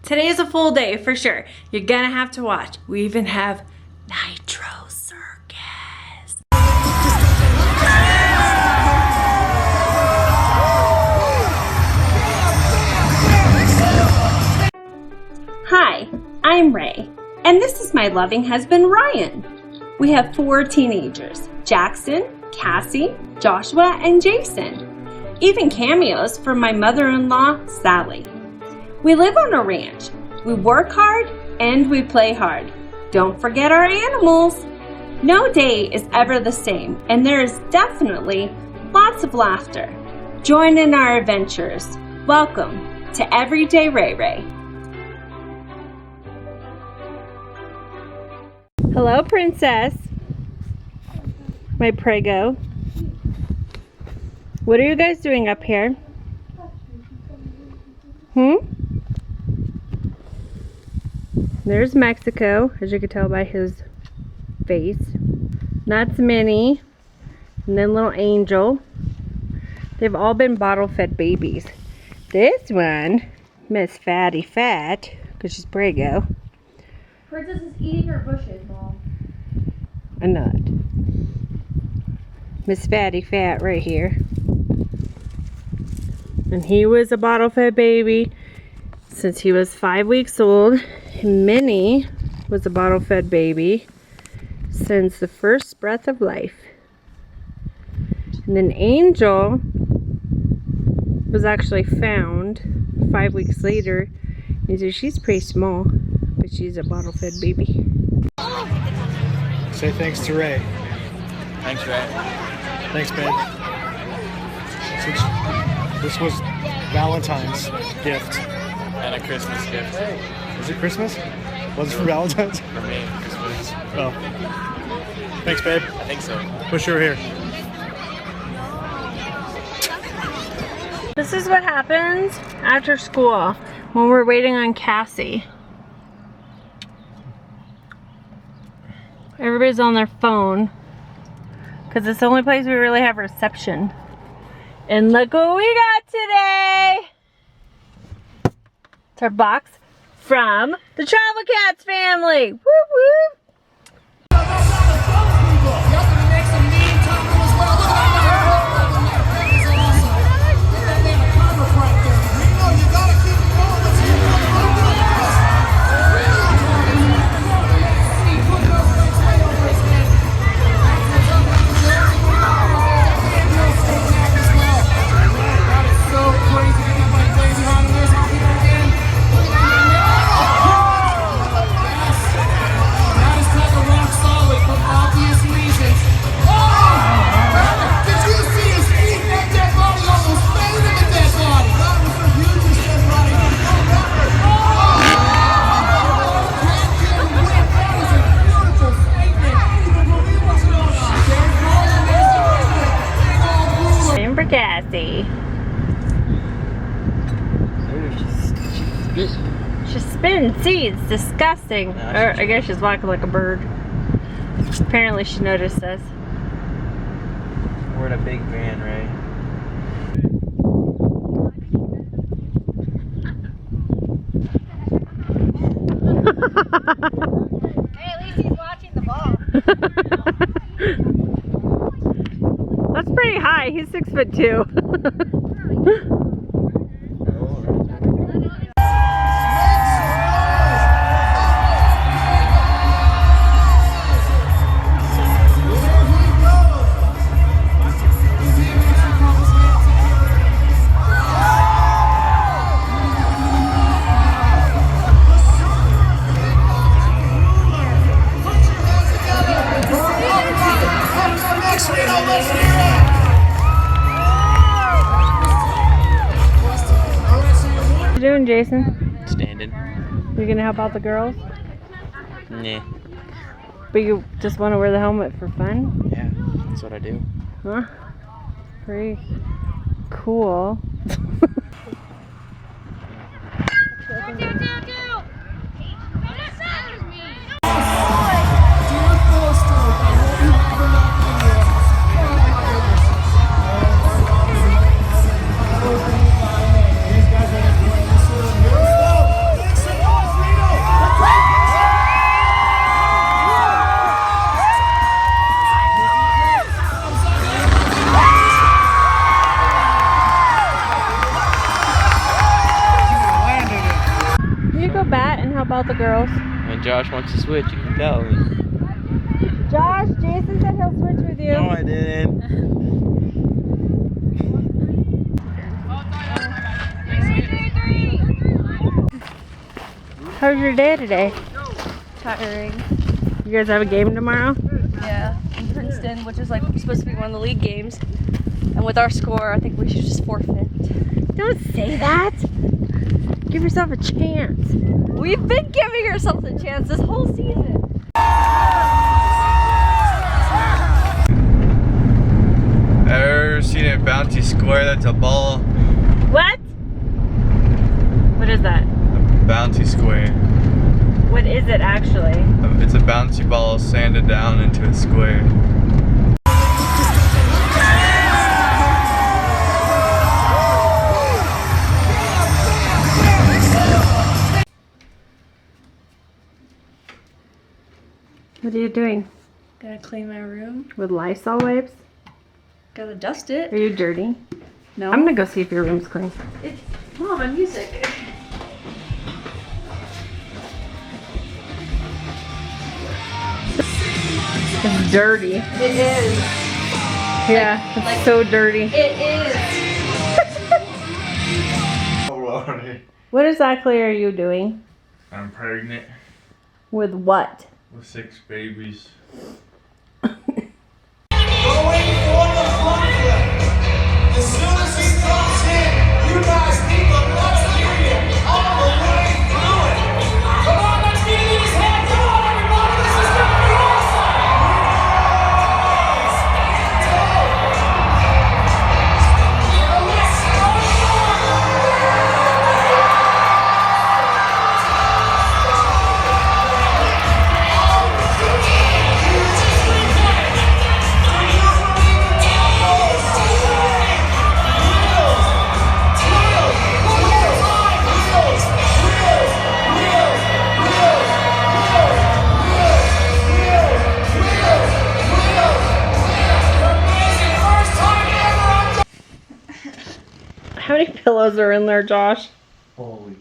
Today is a full day for sure. You're gonna have to watch. We even have Nitro Circus. Hi, I'm Ray, and this is my loving husband, Ryan. We have 4 teenagers, Jackson, Cassie, Joshua, and Jason. Even cameos from my mother-in-law, Sally. We live on a ranch. We work hard and we play hard. Don't forget our animals. No day is ever the same, and there is definitely lots of laughter. Join in our adventures. Welcome to Everyday RAE RAE. Hello, Princess. My prego. What are you guys doing up here? There's Mexico, as you can tell by his face. That's Minnie. And then little Angel. They've all been bottle-fed babies. This one, Miss Fatty Fat, because she's prego. Princess is eating her bushes, Mom. A nut. Miss Fatty Fat right here. And he was a bottle-fed baby since he was 5 weeks old. Minnie was a bottle-fed baby since the first breath of life. And then Angel was actually found 5 weeks later. And so she's pretty small, but she's a bottle-fed baby. Say thanks to Ray. Thanks, Ray. Thanks, babe. This was Valentine's gift. And a Christmas gift. Is it Christmas? Was it for Valentine's? For me, Christmas. Oh. Thanks, babe. I think so. Wish you were here. This is what happens after school when we're waiting on Cassie. Everybody's on their phone because it's the only place we really have reception. And look what we got today! It's our box from the Travel Cats family. Woo woo! Cassie. She's spinning seeds. Disgusting. Or I guess she's walking like a bird. Apparently she noticed us. We're in a big van, Ray. Hey, at least he's watching the ball. That's pretty high. He's 6'2". What you doing, Jason? Standing. You gonna help out the girls? Nah. But you just want to wear the helmet for fun? Yeah, that's what I do. Huh? Pretty cool. help out the girls. When Josh wants to switch, you can tell me. Josh, Jason said he'll switch with you. No, I didn't. How's your day today? Tiring. You guys have a game tomorrow? Yeah, in Princeton, which is like supposed to be one of the league games. And with our score, I think we should just forfeit. Don't say that. Give yourself a chance. We've been giving ourselves a chance this whole season. Ever seen a bouncy square that's a ball? What? What is that? A bouncy square. What is it actually? It's a bouncy ball sanded down into a square. What are you doing? Gotta clean my room. With Lysol wipes? Gotta dust it. Are you dirty? No. I'm gonna go see if your room's clean. It's Mom and music. It's dirty. It is. Yeah, it's so dirty. It is. What exactly are you doing? I'm pregnant With what? with 6 babies. How many pillows are in there, Josh? Holy.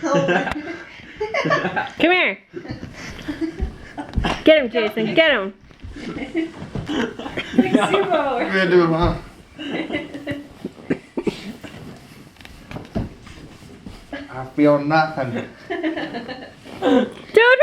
Come here. Get him, Jason. Get him. We're gonna do it, Mom. I feel nothing. Dude,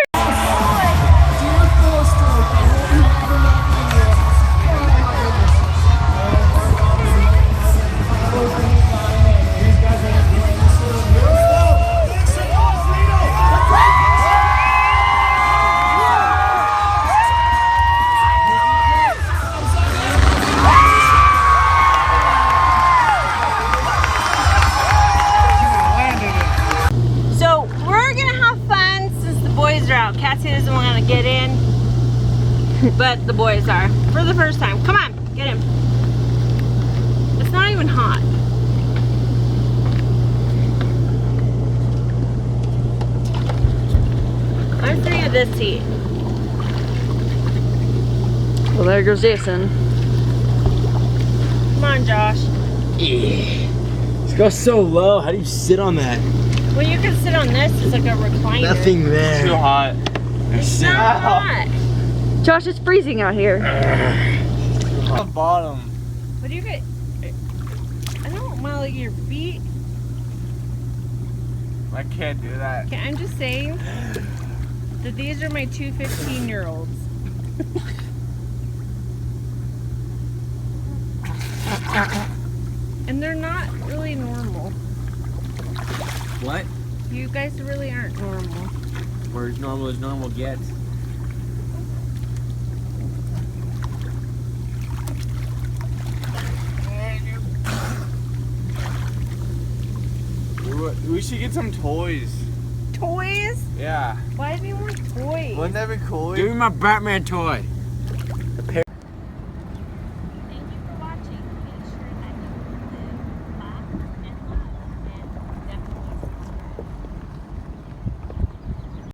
so we're gonna have fun since the boys are out. Cassie doesn't want to get in, but the boys are for the first time. Come on, get him. It's not even hot. I'm sitting at this seat. Well, there goes Jason. Come on, Josh. Yeah. This goes so low. How do you sit on that? Well, you can sit on this. It's like a recliner. Nothing there. Too hot. It's not hot. Josh, it's freezing out here. On the bottom. What do you get? I don't want like your feet. I can't do that. Okay, I'm just saying that these are my two 15-year-olds. And they're not really normal. What? You guys really aren't normal. We're as normal as normal gets. We should get some toys. Toys? Yeah. Why do you want toys? Wouldn't that be cool? Give me my Batman toy.